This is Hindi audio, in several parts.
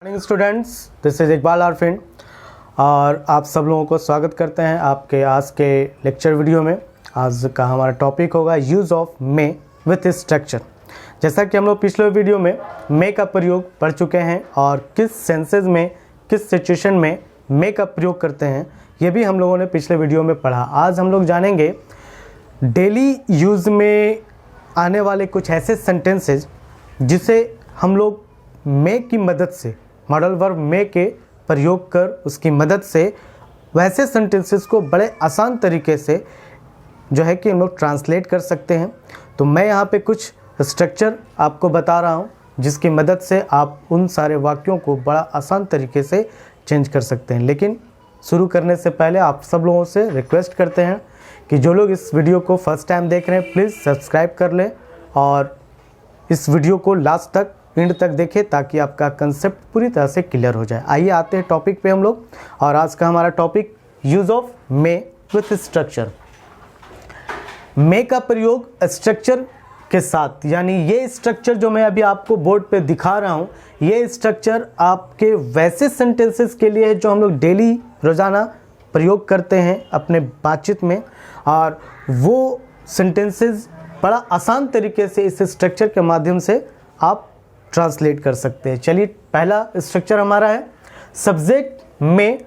Morning students, this is Iqbal Arfin और आप सब लोगों को स्वागत करते हैं आपके आज के लेक्चर वीडियो में। आज का हमारा टॉपिक होगा use of may with structure. जैसा कि हम लोग पिछले वीडियो में मे का प्रयोग पढ़ चुके हैं और किस सेंसेस में किस सिचुएशन में मे का प्रयोग करते हैं ये भी हम लोगों ने पिछले वीडियो में पढ़ा। आज हम लोग जानेंगे डेली यूज़ में आने वाले कुछ ऐसे सेंटेंसेस जिसे हम लोग मे की मदद से, मॉडल वर्ब मे के प्रयोग कर उसकी मदद से वैसे सेंटेंसेस को बड़े आसान तरीके से जो है कि हम लोग ट्रांसलेट कर सकते हैं। तो मैं यहाँ पे कुछ स्ट्रक्चर आपको बता रहा हूँ जिसकी मदद से आप उन सारे वाक्यों को बड़ा आसान तरीके से चेंज कर सकते हैं। लेकिन शुरू करने से पहले आप सब लोगों से रिक्वेस्ट करते हैं कि जो लोग इस वीडियो को फर्स्ट टाइम देख रहे हैं प्लीज़ सब्सक्राइब कर लें और इस वीडियो को लास्ट तक एंड तक देखें ताकि आपका कंसेप्ट पूरी तरह से क्लियर हो जाए। आइए आते हैं टॉपिक पे हम लोग, और आज का हमारा topic use of may with structure. May का प्रयोग स्ट्रक्चर के साथ, यानी ये स्ट्रक्चर जो मैं अभी आपको बोर्ड पे दिखा रहा हूँ ये स्ट्रक्चर आपके वैसे सेंटेंसेस के लिए है जो हम लोग डेली रोज़ाना प्रयोग करते हैं अपने बातचीत में, और वो सेंटेंसेस बड़ा आसान तरीके से इस स्ट्रक्चर के माध्यम से आप ट्रांसलेट कर सकते हैं। चलिए, पहला स्ट्रक्चर हमारा है सब्जेक्ट में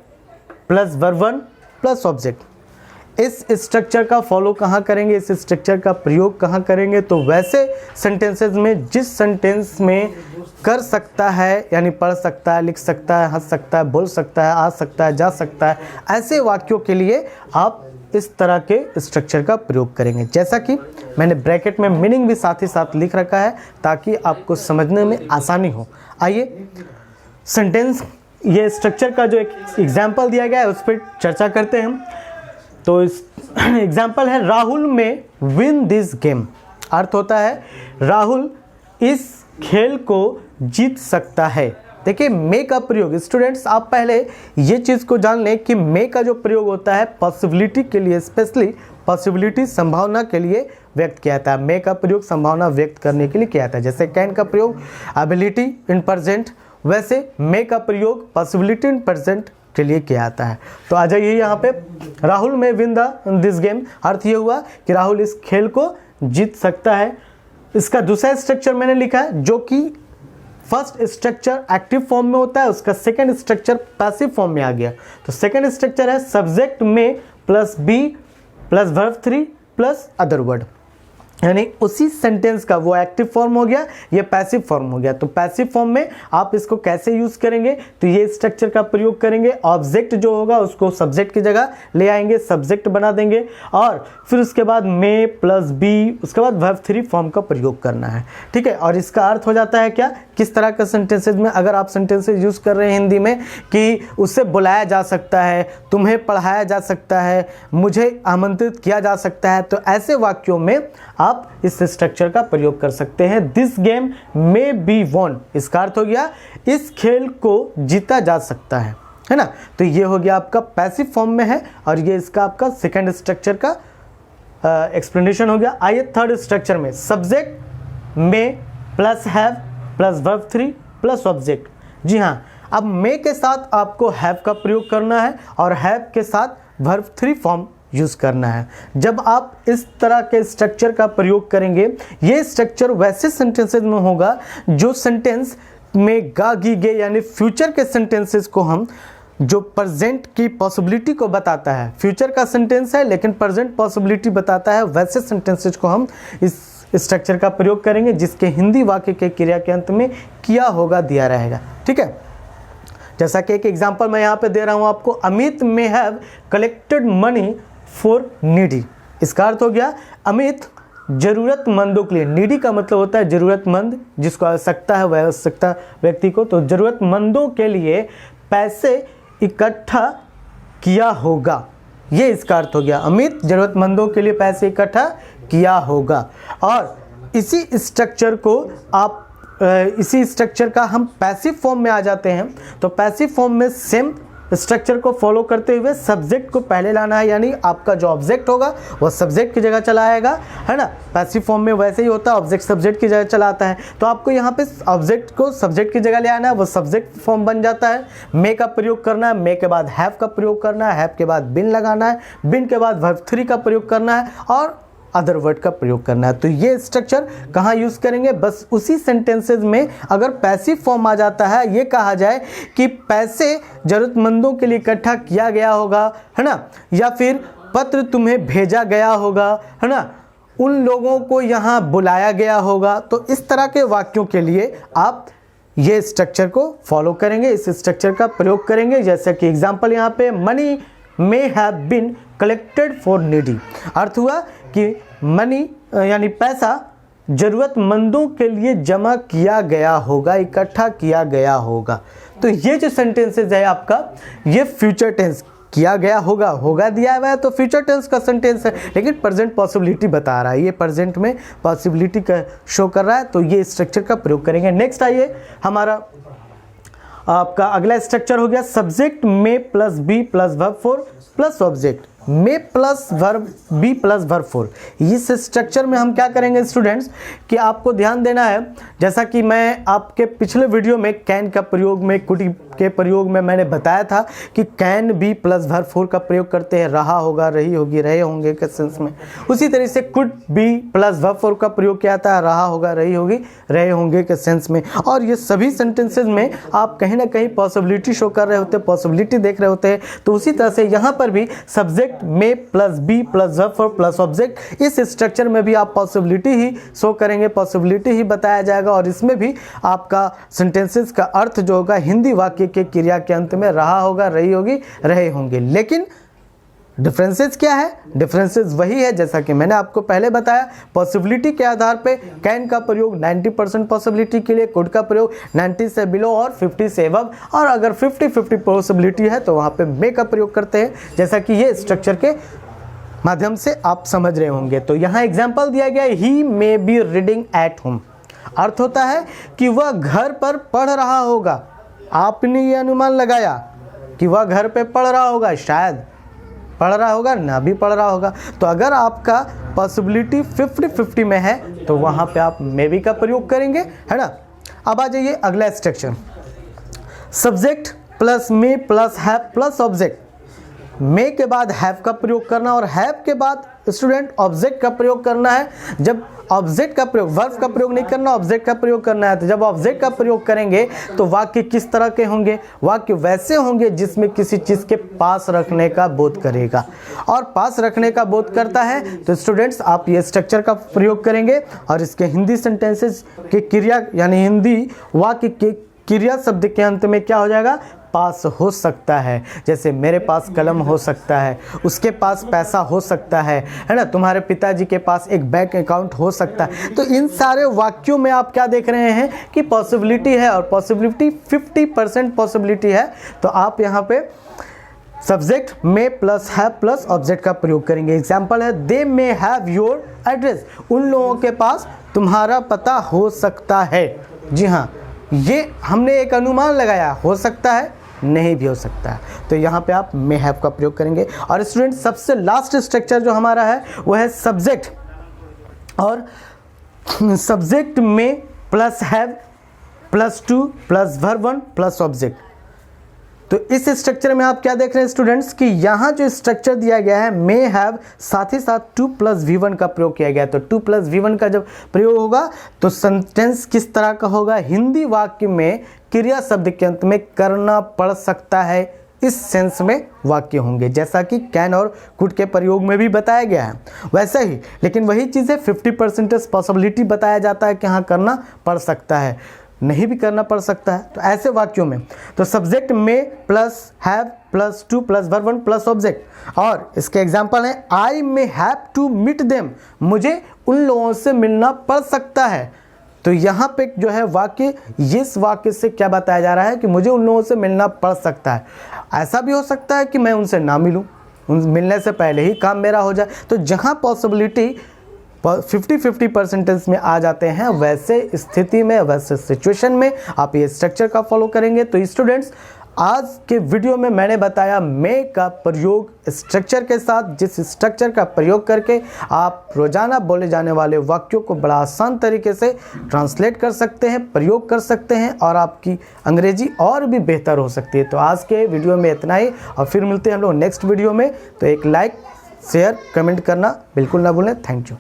plus verb one plus object. इस स्ट्रक्चर का फॉलो कहाँ करेंगे, इस स्ट्रक्चर का प्रयोग कहाँ करेंगे, तो वैसे सेंटेंसेस में जिस सेंटेंस में कर सकता है यानी पढ़ सकता है, लिख सकता है, हंस सकता है, बोल सकता है, आ सकता है, जा सकता है, ऐसे वाक्यों के लिए आप इस तरह के स्ट्रक्चर का प्रयोग करेंगे। जैसा कि मैंने ब्रैकेट में मीनिंग भी साथ ही साथ लिख रखा है ताकि आपको समझने में आसानी हो। आइए सेंटेंस, ये स्ट्रक्चर का जो एक एग्जाम्पल दिया गया है उस पर चर्चा करते हैं। तो इस एग्जाम्पल है राहुल में विन दिस गेम। अर्थ होता है राहुल इस खेल को जीत सकता है। देखिए, मे का प्रयोग, स्टूडेंट्स आप पहले ये चीज़ को जान लें कि मे का जो प्रयोग होता है पॉसिबिलिटी के लिए, स्पेशली पॉसिबिलिटी संभावना के लिए व्यक्त किया जाता है। मे का प्रयोग संभावना व्यक्त करने के लिए किया जाता है। जैसे कैन का प्रयोग एबिलिटी इन प्रेजेंट, वैसे मे का प्रयोग पॉसिबिलिटी इन प्रेजेंट के लिए किया जाता है। तो आ जाइए यहाँ पे, राहुल में विन दिस गेम, अर्थ ये हुआ कि राहुल इस खेल को जीत सकता है। इसका दूसरा स्ट्रक्चर मैंने लिखा है जो कि फर्स्ट स्ट्रक्चर एक्टिव फॉर्म में होता है, उसका सेकंड स्ट्रक्चर पैसिव फॉर्म में आ गया। तो सेकंड स्ट्रक्चर है सब्जेक्ट में plus B plus verb three plus other word, यानी उसी सेंटेंस का वो एक्टिव फॉर्म हो गया, ये पैसिव फॉर्म हो गया। तो पैसिव फॉर्म में आप इसको कैसे यूज करेंगे, तो ये स्ट्रक्चर का प्रयोग करेंगे। ऑब्जेक्ट जो होगा उसको सब्जेक्ट की जगह ले आएंगे, सब्जेक्ट बना देंगे, और फिर उसके बाद मे प्लस बी, उसके बाद वर्ब थ्री फॉर्म का प्रयोग करना है। ठीक है, और इसका अर्थ हो जाता है क्या, किस तरह का सेंटेंसेज में अगर आप सेंटेंसेज यूज कर रहे हैं हिंदी में कि उससे बुलाया जा सकता है, तुम्हें पढ़ाया जा सकता है, मुझे आमंत्रित किया जा सकता है, तो ऐसे वाक्यों में आप इस स्ट्रक्चर का प्रयोग कर सकते हैं। This game may be won, इसका अर्थ हो गया इस खेल को जीता जा सकता है ना। तो ये हो गया आपका पैसिव फॉर्म में है, और ये इसका आपका सेकंड स्ट्रक्चर का एक्सप्लेनेशन हो गया। आइए थर्ड स्ट्रक्चर में, सब्जेक्ट में plus have plus verb three plus object. जी हाँ, अब मे के साथ आपको हैव का प्रयोग करना है और हैव के साथ वर्ब थ्री फॉर्म यूज़ करना है। जब आप इस तरह के स्ट्रक्चर का प्रयोग करेंगे, ये स्ट्रक्चर वैसे सेंटेंसेस में होगा जो सेंटेंस में गा गी गे, यानी फ्यूचर के सेंटेंसेस को हम, जो प्रेजेंट की पॉसिबिलिटी को बताता है, फ्यूचर का सेंटेंस है लेकिन प्रेजेंट पॉसिबिलिटी बताता है, वैसे सेंटेंसेस को हम इस स्ट्रक्चर का प्रयोग करेंगे जिसके हिंदी वाक्य के क्रिया के अंत में किया होगा दिया रहेगा। ठीक है, जैसा कि एक एग्जाम्पल मैं यहाँ पे दे रहा हूँ आपको, अमित में have collected money for needy. इसका अर्थ हो गया अमित जरूरतमंदों के लिए, नीडी का मतलब होता है जरूरतमंद, जिसको आवश्यकता है, वह आवश्यकता व्यक्ति को, तो जरूरतमंदों के लिए पैसे इकट्ठा किया होगा, ये इसका अर्थ हो गया। अमित जरूरतमंदों के लिए पैसे इकट्ठा किया होगा। और इसी स्ट्रक्चर को इसी स्ट्रक्चर का हम पैसिव फॉर्म में आ जाते हैं। तो पैसिव फॉर्म में सेम स्ट्रक्चर को फॉलो करते हुए सब्जेक्ट को पहले लाना है, यानी आपका जो ऑब्जेक्ट होगा वो सब्जेक्ट की जगह चला आएगा, है ना। पैसिव फॉर्म में वैसे ही होता है, ऑब्जेक्ट सब्जेक्ट की जगह चला आता है। तो आपको यहाँ पे ऑब्जेक्ट को सब्जेक्ट की जगह ले आना है, वो सब्जेक्ट फॉर्म बन जाता है। मे का प्रयोग करना है, मे के बाद हैव का प्रयोग करना है, हैव के बाद बिन लगाना है, बिन के बाद वर्ब 3 का प्रयोग करना है और अदर वर्ड का प्रयोग करना है। तो ये स्ट्रक्चर कहाँ यूज करेंगे, बस उसी सेंटेंसेस में अगर पैसिव फॉर्म आ जाता है, ये कहा जाए कि पैसे जरूरतमंदों के लिए इकट्ठा किया गया होगा, है ना, या फिर पत्र तुम्हें भेजा गया होगा, है ना, उन लोगों को यहाँ बुलाया गया होगा। तो इस तरह के वाक्यों के लिए आप ये स्ट्रक्चर को फॉलो करेंगे, इस स्ट्रक्चर का प्रयोग करेंगे। जैसे कि एग्जाम्पल यहाँ पे money may have been collected for needy, अर्थ हुआ कि मनी यानी पैसा जरूरतमंदों के लिए जमा किया गया होगा, इकट्ठा किया गया होगा। तो ये जो सेंटेंसेस है आपका, ये फ्यूचर टेंस, किया गया होगा, होगा दिया हुआ है तो फ्यूचर टेंस का सेंटेंस है, लेकिन प्रेजेंट पॉसिबिलिटी बता रहा है, ये प्रेजेंट में पॉसिबिलिटी का शो कर रहा है। तो ये स्ट्रक्चर का प्रयोग करेंगे। नेक्स्ट आइए, हमारा आपका अगला स्ट्रक्चर हो गया सब्जेक्ट में plus B plus verb 4 plus object, may plus verb be plus verb 4। इस स्ट्रक्चर में हम क्या करेंगे स्टूडेंट्स कि आपको ध्यान देना है, जैसा कि मैं आपके पिछले वीडियो में कैन का प्रयोग में, कुड के प्रयोग में मैंने बताया था कि कैन बी प्लस वर्ब 4 का प्रयोग करते हैं, रहा होगा, रही होगी, रहे होंगे के सेंस में। उसी तरह से कुड बी प्लस वर्ब 4 का प्रयोग किया था, रहा होगा, रही होगी, रहे होंगे के सेंस में। और ये सभी सेंटेंसेज में आप कहीं ना कहीं पॉसिबिलिटी शो कर रहे होते हैं, पॉसिबिलिटी देख रहे होते हैं। तो उसी तरह से यहाँ पर भी सब्जेक्ट में plus B plus verb 4 plus object, इस स्ट्रक्चर में भी आप पॉसिबिलिटी ही शो करेंगे, पॉसिबिलिटी ही बताया जाएगा। और इसमें भी आपका सेंटेंसेस का अर्थ जो होगा हिंदी वाक्य के क्रिया के अंत में रहा होगा, रही होगी, रहे होंगे। लेकिन डिफरेंसेस क्या है, डिफरेंसेस वही है जैसा कि मैंने आपको पहले बताया। पॉसिबिलिटी के आधार पे कैन का प्रयोग 90% पॉसिबिलिटी के लिए, कुड का प्रयोग 90 से बिलो और 50 से अबव, और अगर 50-50 पॉसिबिलिटी है तो वहाँ पे मे का प्रयोग करते हैं, जैसा कि ये स्ट्रक्चर के माध्यम से आप समझ रहे होंगे। तो यहाँ एग्जाम्पल दिया गया, he may be reading at home, अर्थ होता है कि वह घर पर पढ़ रहा होगा। आपने ये अनुमान लगाया कि वह घर पे पढ़ रहा होगा, शायद पढ़ रहा होगा, ना भी पढ़ रहा होगा। तो अगर आपका पॉसिबिलिटी 50-50 में है तो वहाँ पे आप मे बी का प्रयोग करेंगे, है ना। अब आ जाइए अगला structure, subject plus may plus have plus object. May के बाद हैव का प्रयोग करना और हैव के बाद स्टूडेंट ऑब्जेक्ट का प्रयोग करना है। जब ऑब्जेक्ट का प्रयोग, वर्ब का प्रयोग नहीं करना, ऑब्जेक्ट का प्रयोग करना है। तो जब ऑब्जेक्ट का प्रयोग करेंगे तो वाक्य किस तरह के होंगे, वाक्य वैसे होंगे जिसमें किसी चीज़ के पास रखने का बोध करेगा, और पास रखने का बोध करता है तो स्टूडेंट्स आप ये स्ट्रक्चर का प्रयोग करेंगे। और इसके हिंदी सेंटेंसेस के क्रिया यानी हिंदी वाक्य के क्रिया शब्द के अंत में क्या हो जाएगा, पास हो सकता है। जैसे मेरे पास कलम हो सकता है, उसके पास पैसा हो सकता है ना, तुम्हारे पिताजी के पास एक बैंक अकाउंट हो सकता है। तो इन सारे वाक्यों में आप क्या देख रहे हैं कि पॉसिबिलिटी है, और पॉसिबिलिटी 50% पॉसिबिलिटी है। तो आप यहाँ पे सब्जेक्ट में प्लस हैव प्लस ऑब्जेक्ट का प्रयोग करेंगे। एग्जाम्पल है, दे मे हैव योर एड्रेस, उन लोगों के पास तुम्हारा पता हो सकता है। जी हाँ, ये हमने एक अनुमान लगाया, हो सकता है, नहीं भी हो सकता है। तो यहाँ पे आप मे हैव का प्रयोग करेंगे। और स्टूडेंट सबसे लास्ट स्ट्रक्चर जो हमारा है वो है सब्जेक्ट, और सब्जेक्ट में plus have plus two plus verb 1 plus object. तो इस स्ट्रक्चर में आप क्या देख रहे हैं स्टूडेंट्स कि यहाँ जो स्ट्रक्चर दिया गया है मे हैव, साथ ही साथ 2 + V1 का प्रयोग किया गया है। तो 2 + V1 का जब प्रयोग होगा तो सेंटेंस किस तरह का होगा, हिंदी वाक्य में क्रिया शब्द के अंत में करना पड़ सकता है, इस सेंस में वाक्य होंगे, जैसा कि कैन और कुड के प्रयोग में भी बताया गया है वैसा ही। लेकिन वही चीज़ें 50% पॉसिबिलिटी बताया जाता है कि हाँ करना पड़ सकता है, नहीं भी करना पड़ सकता है। तो ऐसे वाक्यों में तो सब्जेक्ट में plus have plus 2 + verb 1 plus object. और इसके एग्जांपल हैं, I may have to meet them, मुझे उन लोगों से मिलना पड़ सकता है। तो यहाँ पे जो है वाक्य, इस वाक्य से क्या बताया जा रहा है कि मुझे उन लोगों से मिलना पड़ सकता है। ऐसा भी हो सकता है कि मैं उनसे ना मिलूँ, उन मिलने से पहले ही काम मेरा हो जाए। तो जहाँ पॉसिबिलिटी 50-50% में आ जाते हैं, वैसे स्थिति में, वैसे सिचुएशन में आप ये स्ट्रक्चर का फॉलो करेंगे। तो स्टूडेंट्स आज के वीडियो में मैंने बताया मे का प्रयोग स्ट्रक्चर के साथ, जिस स्ट्रक्चर का प्रयोग करके आप रोजाना बोले जाने वाले वाक्यों को बड़ा आसान तरीके से ट्रांसलेट कर सकते हैं, प्रयोग कर सकते हैं और आपकी अंग्रेजी और भी बेहतर हो सकती है। तो आज के वीडियो में इतना ही और फिर मिलते हैं हम लोग नेक्स्ट वीडियो में। तो एक लाइक, शेयर, कमेंट करना बिल्कुल ना भूलें। Thank you.